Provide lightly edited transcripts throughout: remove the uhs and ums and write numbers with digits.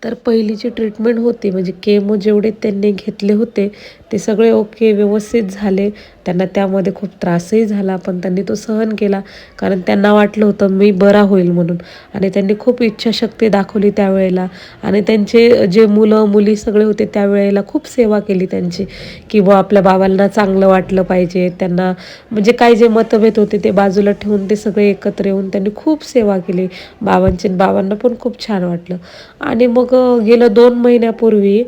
तर पहिलीची ट्रीटमेंट होती म्हणजे केमो जेवढे त्यांनी घेतले होते ते सगळे ओके व्यवस्थित झाले. त्यांना त्यामध्ये खूप त्रासही झाला, पण त्यांनी तो सहन केला. कारण त्यांना वाटलं होतं मी बरा होईल म्हणून आणि त्यांनी खूप इच्छाशक्ती दाखवली त्यावेळेला आणि त्यांचे जे मुलं-मुली सगळे होते त्यावेळेला खूप सेवा केली त्यांची, की बुवा आपल्या बाबांना चांगलं वाटलं पाहिजे. त्यांना म्हणजे काही जे मतभेद होते ते बाजूला ठेवून ते सगळे एकत्र येऊन त्यांनी खूप सेवा केली बाबांची आणि बाबांना पण खूप छान वाटलं. आणि मग गेलं 2 महिन्यापूर्वी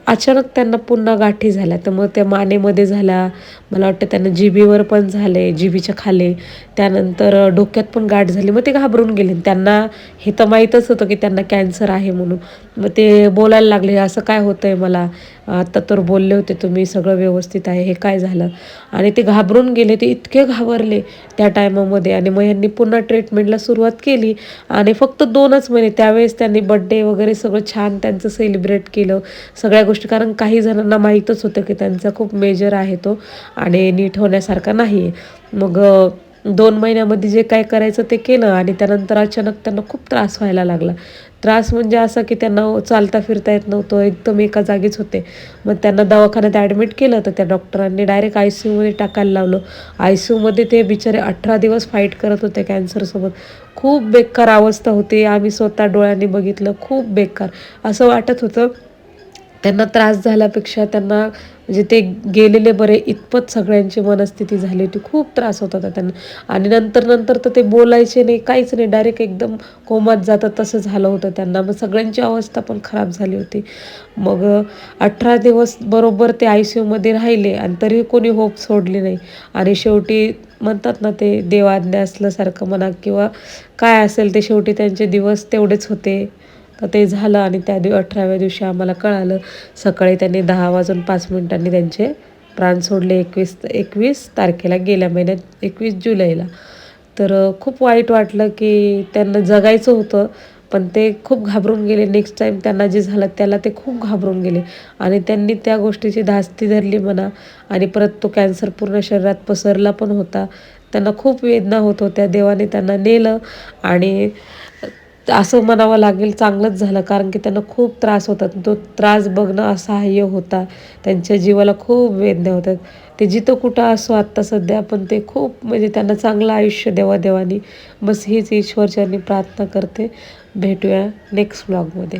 अचानक त्यांना पुन्हा गाठी झाल्या. तर मग त्या मानेमध्ये झाल्या, मला वाटतं त्यांना जिभेवर पण झाले, जिभेच्या खाली. त्यानंतर डोक्यात पण गाठ झाली. मग ते घाबरून गेले. त्यांना हे तर माहीतच होतं की त्यांना कॅन्सर आहे म्हणून. मग ते बोलायला लागले, "असं काय होतंय मला? आता तर बोलले होते तुम्ही सगळं व्यवस्थित आहे, हे काय झालं?" आणि ते घाबरून गेले. ते इतके घाबरले त्या टायमामध्ये आणि मग ह्यांनी पुन्हा ट्रीटमेंटला सुरुवात केली आणि फक्त 2च महिने त्यावेळेस त्यांनी बर्थडे वगैरे सगळं छान त्यांचं सेलिब्रेट केलं. सगळ्या गोष्टी कारण काही जणांना माहीतच होतं की त्यांचा खूप मेजर आहे तो आणि नीट होण्यासारखा नाही आहे. मग 2 महिन्यामध्ये जे काय करायचं ते केलं आणि त्यानंतर अचानक त्यांना खूप त्रास व्हायला लागला. त्रास म्हणजे असा की त्यांना चालता फिरता येत नव्हतं. एकदम एका जागीच होते. मग त्यांना दवाखान्यात ॲडमिट केलं तर त्या डॉक्टरांनी डायरेक्ट ICUमध्ये टाकायला लावलं. ICUमध्ये ते बिचारे 18 दिवस फाईट करत होते कॅन्सरसोबत. खूप बेकार अवस्था होती. आम्ही स्वतः डोळ्यांनी बघितलं. खूप बेकार. असं वाटत होतं त्यांना त्रास झाल्यापेक्षा त्यांना म्हणजे ते गेलेले बरे इतपत सगळ्यांची मनस्थिती झाली होती. खूप त्रास होत होता त्यांना आणि नंतर तर ते बोलायचे नाही, काहीच नाही. डायरेक्ट एकदम कोमात जातात तसं झालं होतं त्यांना. मग सगळ्यांची अवस्था पण खराब झाली होती. मग 18 दिवस बरोबर ते ICUमध्ये राहिले आणि तरीही कोणी होप सोडली नाही आणि शेवटी म्हणतात ना ते देवाज्ञा असल्यासारखं म्हणा किंवा काय असेल ते शेवटी त्यांचे दिवस तेवढेच होते. तर ते झालं आणि त्या 18व्या दिवशी आम्हाला कळालं. सकाळी त्यांनी 10:05 त्यांचे प्राण सोडले 21 तारखेला गेल्या महिन्यात 21 जुलैला. तर खूप वाईट वाटलं की त्यांना जगायचं होतं, पण ते खूप घाबरून गेले. नेक्स्ट टाईम त्यांना जे झालं त्याला ते खूप घाबरून गेले आणि त्यांनी त्या गोष्टीची धास्ती धरली म्हणा आणि परत तो कॅन्सर पूर्ण शरीरात पसरला पण होता. त्यांना खूप वेदना होत होत्या. देवाने त्यांना नेलं आणि असं म्हणावं लागेल चांगलंच झालं कारण की त्यांना खूप त्रास होता. तो त्रास बघणं असहाय्य होता. त्यांच्या जीवाला खूप वेदना होतात. ते जिथं कुठं असो आत्ता सध्या पण ते खूप म्हणजे त्यांना चांगलं आयुष्य द्यावा देवानी. बस हीच ईश्वरचरणी प्रार्थना करते. भेटूया नेक्स्ट व्लॉगमध्ये.